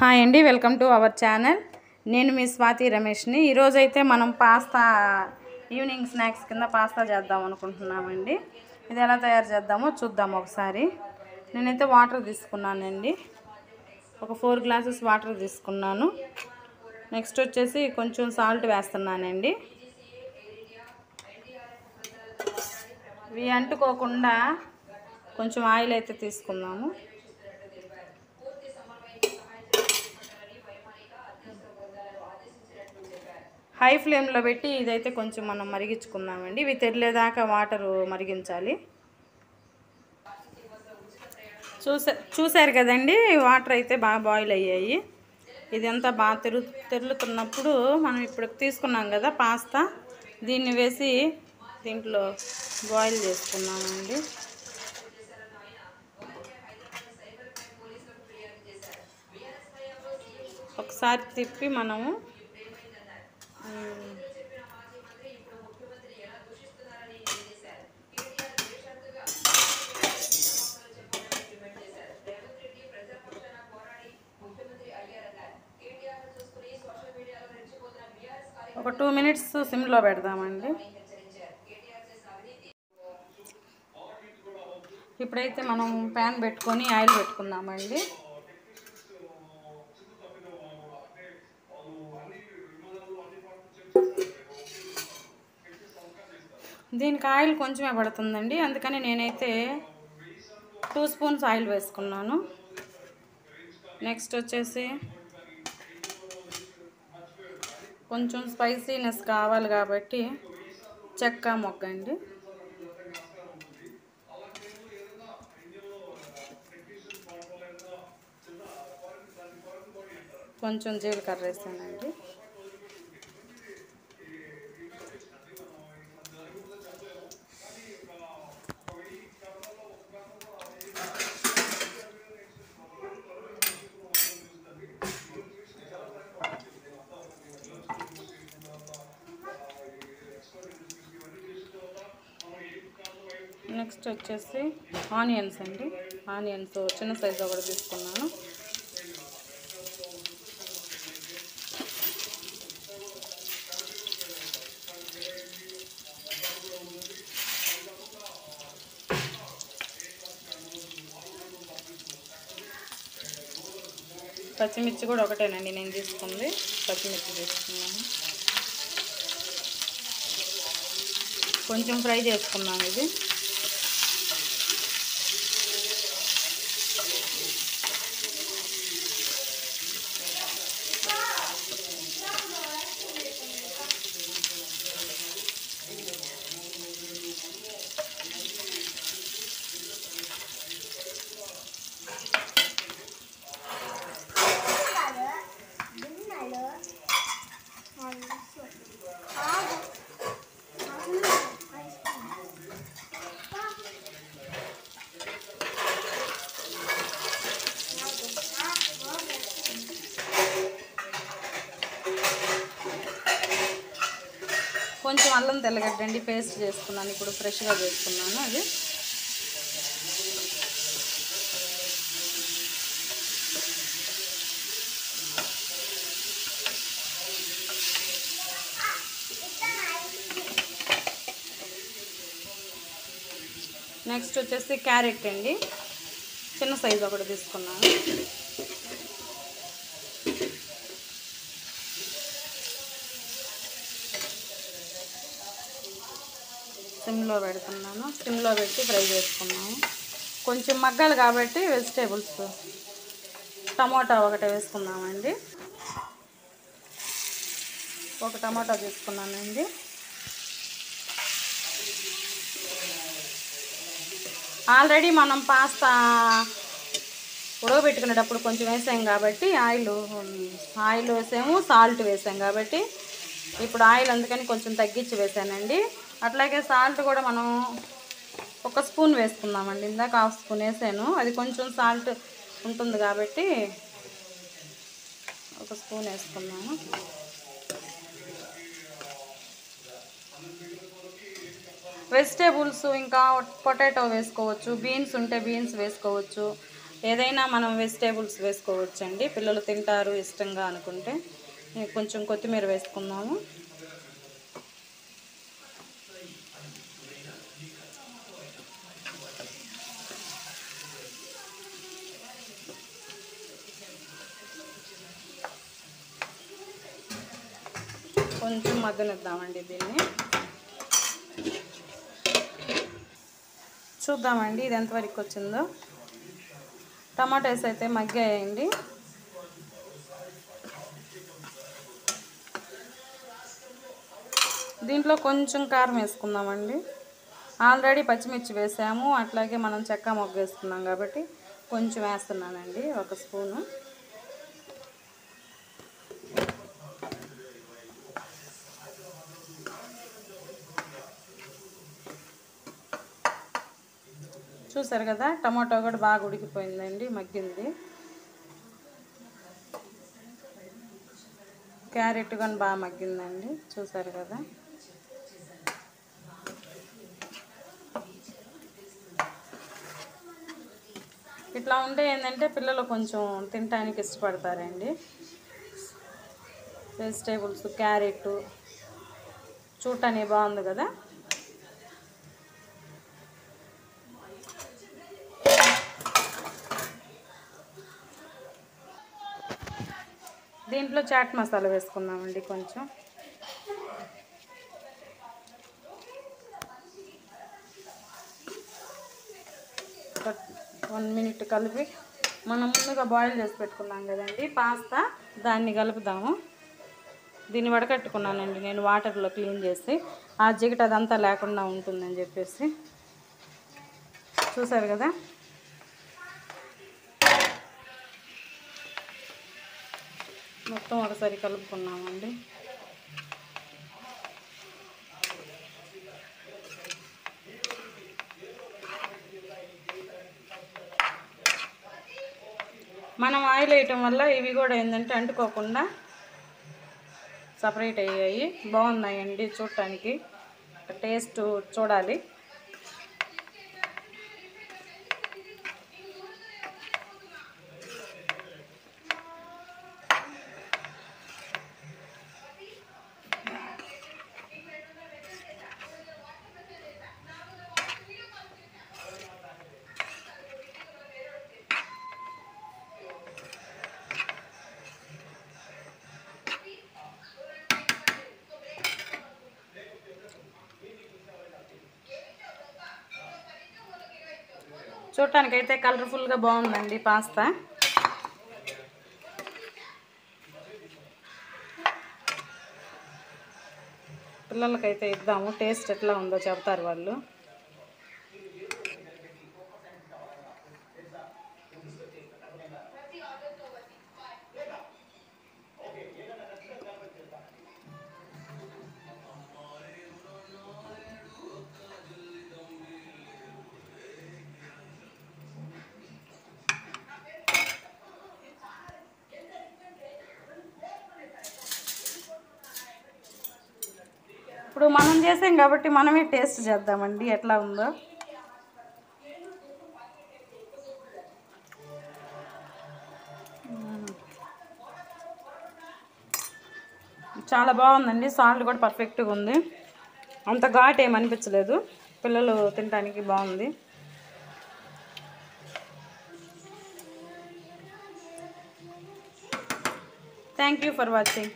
Hi అండి, welcome to our channel. నేను మీ స్వాతి రమేష్ని. ఈరోజైతే మనం పాస్తా ఈవినింగ్ స్నాక్స్ కింద పాస్తా చేద్దాం అనుకుంటున్నామండి. ఇది ఎలా తయారు చేద్దామో చూద్దాం ఒకసారి. నేనైతే వాటర్ తీసుకున్నానండి, ఒక 4 గ్లాసెస్ వాటర్ తీసుకున్నాను. నెక్స్ట్ వచ్చేసి కొంచెం సాల్ట్ వేస్తున్నానండి. ఇవి అంటుకోకుండా కొంచెం ఆయిల్ అయితే తీసుకున్నాము. హై ఫ్లేమ్లో పెట్టి ఇదైతే కొంచెం మనం మరిగించుకుందామండి. ఇవి తెరలేదాకా వాటరు మరిగించాలి. చూసారు కదండి, వాటర్ అయితే బాగా బాయిల్ అయ్యాయి. ఇదంతా బాగా తెరులుతున్నప్పుడు మనం ఇప్పుడు తీసుకున్నాం కదా పాస్తా, దీన్ని వేసి దీంట్లో బాయిల్ చేసుకున్నామండి. ఒకసారి తిప్పి మనము ఒక 2 మినిట్స్ సిమ్లో పెడదామండి. ఇప్పుడైతే మనం ప్యాన్ పెట్టుకొని ఆయిల్ పెట్టుకుందామండి. దీనికి ఆయిల్ కొంచెమే పడుతుందండి, అందుకని నేనైతే 2 స్పూన్స్ ఆయిల్ వేసుకున్నాను. నెక్స్ట్ వచ్చేసి కొంచెం స్పైసీనెస్ కావాలి కాబట్టి చెక్క మొగ్గ అండి. కొంచెం జీలకర్ర వేసానండి. నెక్స్ట్ వచ్చేసి ఆనియన్స్ అండి. ఆనియన్స్ చిన్న సైజు ఒకటి తీసుకున్నాను. పచ్చిమిర్చి కూడా ఒకటేనండి నేను తీసుకుంది, పచ్చిమిర్చి తీసుకున్నాను. కొంచెం ఫ్రై చేసుకున్నాను ఇది. కొంచెం అల్లం తెల్లగడ్డండి పేస్ట్ చేసుకున్నాను, ఇప్పుడు ఫ్రెష్గా చేసుకున్నాను అది. నెక్స్ట్ వచ్చేసి క్యారెట్ అండి, చిన్న సైజు ఒకటి తీసుకున్నాను. సిమ్లో పెడుతున్నాను, సిమ్లో పెట్టి ఫ్రై చేసుకున్నాము. కొంచెం మగ్గాలి కాబట్టి వెజిటేబుల్స్ టమోటా ఒకటి వేసుకున్నామండి. ఒక టమోటా తీసుకున్నానండి. ఆల్రెడీ మనం పాస్తా ఉడకబెట్టుకునేటప్పుడు కొంచెం వేసాం కాబట్టి ఆయిల్ వేసాము, సాల్ట్ వేసాం కాబట్టి ఇప్పుడు ఆయిల్ అందుకని కొంచెం తగ్గించి వేసానండి. అట్లాగే సాల్ట్ కూడా మనం 1 స్పూన్ వేసుకుందామండి. ఇందాక 1/2 స్పూన్ వేసాను, అది కొంచెం సాల్ట్ ఉంటుంది కాబట్టి 1 స్పూన్ వేసుకున్నాను. వెజిటేబుల్స్ ఇంకా పొటాటో వేసుకోవచ్చు, బీన్స్ ఉంటే బీన్స్ వేసుకోవచ్చు, ఏదైనా మనం వెజిటేబుల్స్ వేసుకోవచ్చండి, పిల్లలు తింటారు ఇష్టంగా అనుకుంటే. కొంచెం కొత్తిమీర వేసుకుందాము. కొంచెం మగ్గనిద్దామండి దీన్ని. చూద్దామండి ఇది ఎంతవరకు వచ్చిందో. టమాటాస్ అయితే మగ్గాయండి. దీంట్లో కొంచెం కారం వేసుకుందామండి. ఆల్రెడీ పచ్చిమిర్చి వేసాము, అట్లాగే మనం చెక్క మొగ్గ వేసుకున్నాం కాబట్టి కొంచెం వేస్తున్నానండి, 1 స్పూను. చూసారు కదా, టమాటో కూడా బాగా ఉడికిపోయిందండి, మగ్గింది. క్యారెట్ కానీ బాగా మగ్గిందండి, చూసారు కదా. ఇట్లా ఉంటే ఏంటంటే పిల్లలు కొంచెం తినడానికి ఇష్టపడతారండి. వెజిటేబుల్స్, క్యారెట్ చూడటానికి బాగుంది కదా. దీంట్లో చాట్ మసాలా వేసుకుందామండి కొంచెం. ఒక 1 మినిట్ కలిపి మనం ముందుగా బాయిల్ చేసి పెట్టుకున్నాం కదండి పాస్తా, దాన్ని కలుపుదాము. దీన్ని వడకట్టుకున్నానండి నేను వాటర్లో క్లీన్ చేసి, ఆ జిగట అదంతా లేకుండా ఉంటుందని చెప్పేసి. చూసారు కదా. మొత్తం ఒకసారి కలుపుకున్నామండి. మనం ఆయిల్ వేయటం వల్ల ఇవి కూడా ఏంటంటే అంటుకోకుండా సపరేట్ అయ్యాయి, బాగున్నాయండి చూడటానికి. టేస్ట్ చూడాలి. చూడటానికైతే కలర్ఫుల్గా బాగుందండి పాస్తా. పిల్లలకైతే ఇద్దాము, టేస్ట్ ఎట్లా ఉందో చెప్తారు వాళ్ళు. ఇప్పుడు మనం చేసాం కాబట్టి మనమే టేస్ట్ చేద్దామండి ఎట్లా ఉందో. చాలా బాగుందండి, సాల్ట్ కూడా పర్ఫెక్ట్గా ఉంది, అంత ఘాటు ఏమి అనిపించలేదు, పిల్లలు తినడానికి బాగుంది. Thank you for watching.